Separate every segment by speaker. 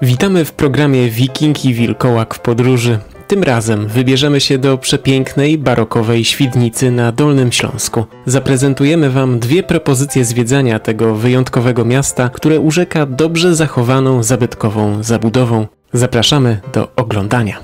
Speaker 1: Witamy w programie Wiking i Wilkołak w podróży. Tym razem wybierzemy się do przepięknej, barokowej Świdnicy na Dolnym Śląsku. Zaprezentujemy Wam dwie propozycje zwiedzania tego wyjątkowego miasta, które urzeka dobrze zachowaną, zabytkową zabudową. Zapraszamy do oglądania.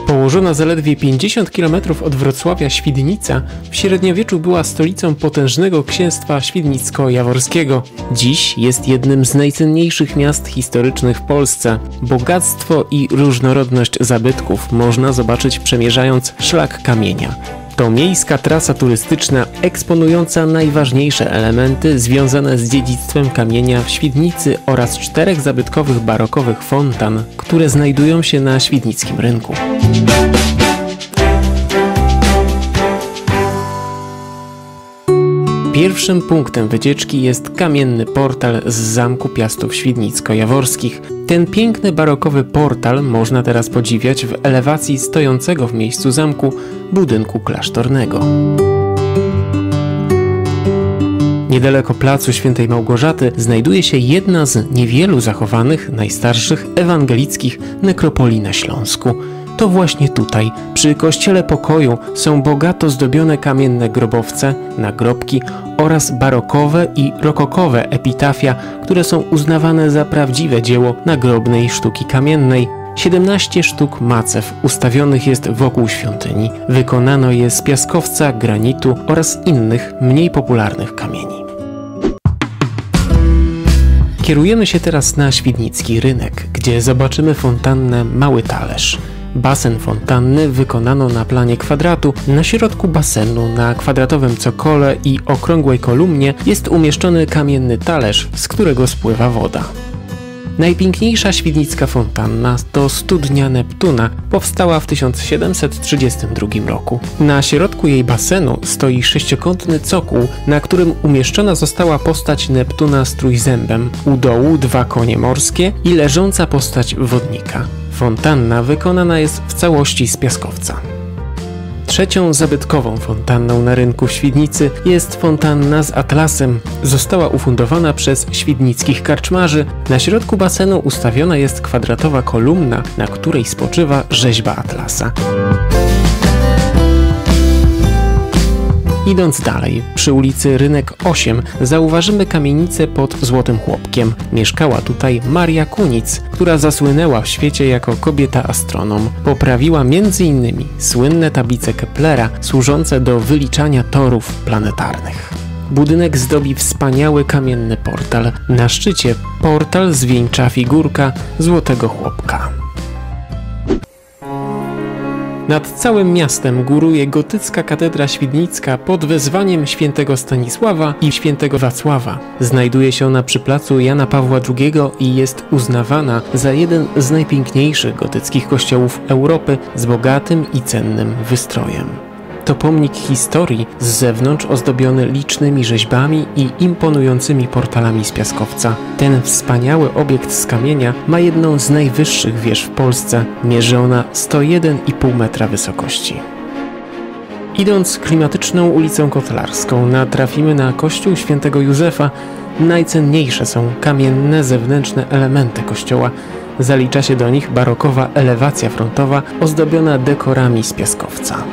Speaker 1: Położona zaledwie 50 km od Wrocławia Świdnica w średniowieczu była stolicą potężnego księstwa świdnicko-jaworskiego. Dziś jest jednym z najcenniejszych miast historycznych w Polsce. Bogactwo i różnorodność zabytków można zobaczyć przemierzając Szlak Kamienia. To miejska trasa turystyczna eksponująca najważniejsze elementy związane z dziedzictwem kamienia w Świdnicy oraz 4 zabytkowych barokowych fontan, które znajdują się na świdnickim rynku. Pierwszym punktem wycieczki jest kamienny portal z Zamku Piastów Świdnicko-Jaworskich. Ten piękny barokowy portal można teraz podziwiać w elewacji stojącego w miejscu zamku budynku klasztornego. Niedaleko placu Świętej Małgorzaty znajduje się jedna z niewielu zachowanych, najstarszych ewangelickich nekropolii na Śląsku. To właśnie tutaj, przy Kościele Pokoju, są bogato zdobione kamienne grobowce, nagrobki oraz barokowe i rokokowe epitafia, które są uznawane za prawdziwe dzieło nagrobnej sztuki kamiennej. 17 sztuk macew ustawionych jest wokół świątyni. Wykonano je z piaskowca, granitu oraz innych, mniej popularnych kamieni. Kierujemy się teraz na świdnicki rynek, gdzie zobaczymy fontannę Mały Talerz. Basen fontanny wykonano na planie kwadratu. Na środku basenu, na kwadratowym cokole i okrągłej kolumnie jest umieszczony kamienny talerz, z którego spływa woda. Najpiękniejsza świdnicka fontanna to studnia Neptuna, powstała w 1732 roku. Na środku jej basenu stoi sześciokątny cokół, na którym umieszczona została postać Neptuna z trójzębem, u dołu 2 konie morskie i leżąca postać wodnika. Fontanna wykonana jest w całości z piaskowca. Trzecią zabytkową fontanną na rynku w Świdnicy jest fontanna z atlasem. Została ufundowana przez świdnickich karczmarzy. Na środku basenu ustawiona jest kwadratowa kolumna, na której spoczywa rzeźba atlasa. Idąc dalej, przy ulicy Rynek 8 zauważymy kamienicę pod Złotym Chłopkiem. Mieszkała tutaj Maria Kunic, która zasłynęła w świecie jako kobieta astronom. Poprawiła m.in. słynne tablice Keplera służące do wyliczania torów planetarnych. Budynek zdobi wspaniały kamienny portal. Na szczycie portal zwieńcza figurka Złotego Chłopka. Nad całym miastem góruje gotycka katedra świdnicka pod wezwaniem świętego Stanisława i świętego Wacława. Znajduje się ona przy placu Jana Pawła II i jest uznawana za jeden z najpiękniejszych gotyckich kościołów Europy z bogatym i cennym wystrojem. To pomnik historii, z zewnątrz ozdobiony licznymi rzeźbami i imponującymi portalami z piaskowca. Ten wspaniały obiekt z kamienia ma jedną z najwyższych wież w Polsce. Mierzy ona 101,5 metra wysokości. Idąc klimatyczną ulicą Kotlarską natrafimy na kościół świętego Józefa. Najcenniejsze są kamienne zewnętrzne elementy kościoła. Zalicza się do nich barokowa elewacja frontowa ozdobiona dekorami z piaskowca.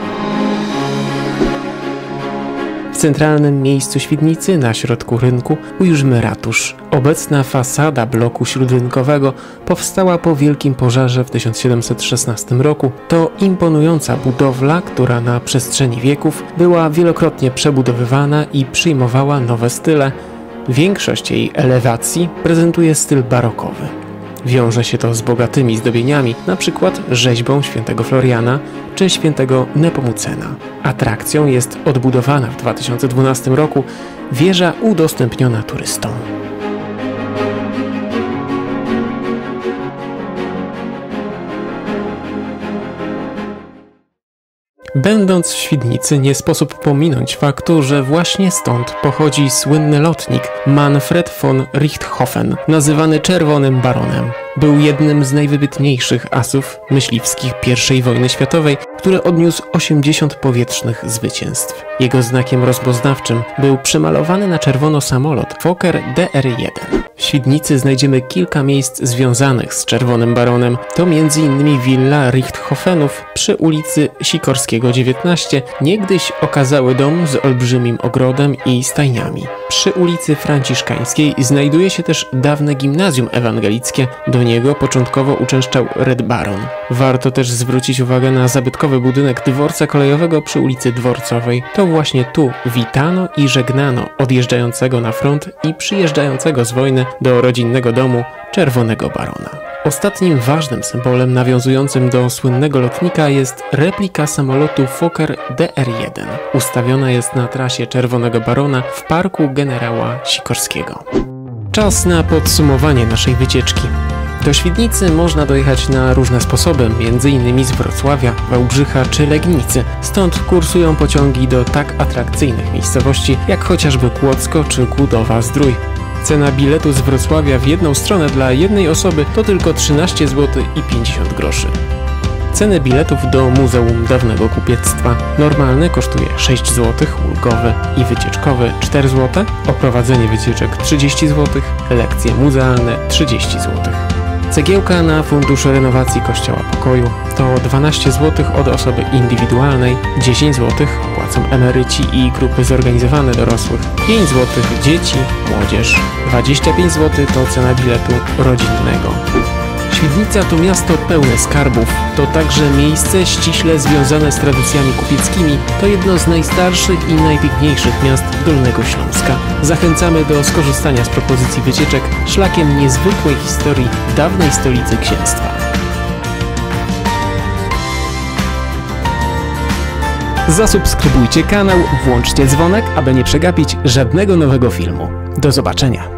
Speaker 1: W centralnym miejscu Świdnicy, na środku rynku, ujrzymy ratusz. Obecna fasada bloku śródrynkowego powstała po wielkim pożarze w 1716 roku. To imponująca budowla, która na przestrzeni wieków była wielokrotnie przebudowywana i przyjmowała nowe style. Większość jej elewacji prezentuje styl barokowy. Wiąże się to z bogatymi zdobieniami, np. rzeźbą świętego Floriana czy świętego Nepomucena. Atrakcją jest odbudowana w 2012 roku wieża udostępniona turystom. Będąc w Świdnicy, nie sposób pominąć faktu, że właśnie stąd pochodzi słynny lotnik Manfred von Richthofen, nazywany Czerwonym Baronem. Był jednym z najwybitniejszych asów myśliwskich I wojny światowej, który odniósł 80 powietrznych zwycięstw. Jego znakiem rozpoznawczym był przemalowany na czerwono samolot Fokker DR-1. W Świdnicy znajdziemy kilka miejsc związanych z Czerwonym Baronem. To m.in. willa Richthofenów przy ulicy Sikorskiego 19, niegdyś okazały dom z olbrzymim ogrodem i stajniami. Przy ulicy Franciszkańskiej znajduje się też dawne gimnazjum ewangelickie. Do niego początkowo uczęszczał Red Baron. Warto też zwrócić uwagę na zabytkowy budynek dworca kolejowego przy ulicy Dworcowej. To właśnie tu witano i żegnano odjeżdżającego na front i przyjeżdżającego z wojny do rodzinnego domu Czerwonego Barona. Ostatnim ważnym symbolem nawiązującym do słynnego lotnika jest replika samolotu Fokker DR-1. Ustawiona jest na trasie Czerwonego Barona w parku generała Sikorskiego. Czas na podsumowanie naszej wycieczki. Do Świdnicy można dojechać na różne sposoby, m.in. z Wrocławia, Wałbrzycha czy Legnicy. Stąd kursują pociągi do tak atrakcyjnych miejscowości jak chociażby Kłodzko czy Kudowa-Zdrój. Cena biletu z Wrocławia w jedną stronę dla jednej osoby to tylko 13 zł i 50 groszy. Ceny biletów do Muzeum Dawnego Kupiectwa. Normalny kosztuje 6 zł, ulgowy i wycieczkowy 4 zł, oprowadzenie wycieczek 30 zł, lekcje muzealne 30 zł. Cegiełka na fundusz renowacji Kościoła Pokoju to 12 zł od osoby indywidualnej, 10 zł płacą emeryci i grupy zorganizowane dorosłych, 5 zł dzieci, młodzież, 25 zł to cena biletu rodzinnego. Świdnica to miasto pełne skarbów, to także miejsce ściśle związane z tradycjami kupieckimi, to jedno z najstarszych i najpiękniejszych miast Dolnego Śląska. Zachęcamy do skorzystania z propozycji wycieczek szlakiem niezwykłej historii dawnej stolicy księstwa. Zasubskrybujcie kanał, włączcie dzwonek, aby nie przegapić żadnego nowego filmu. Do zobaczenia!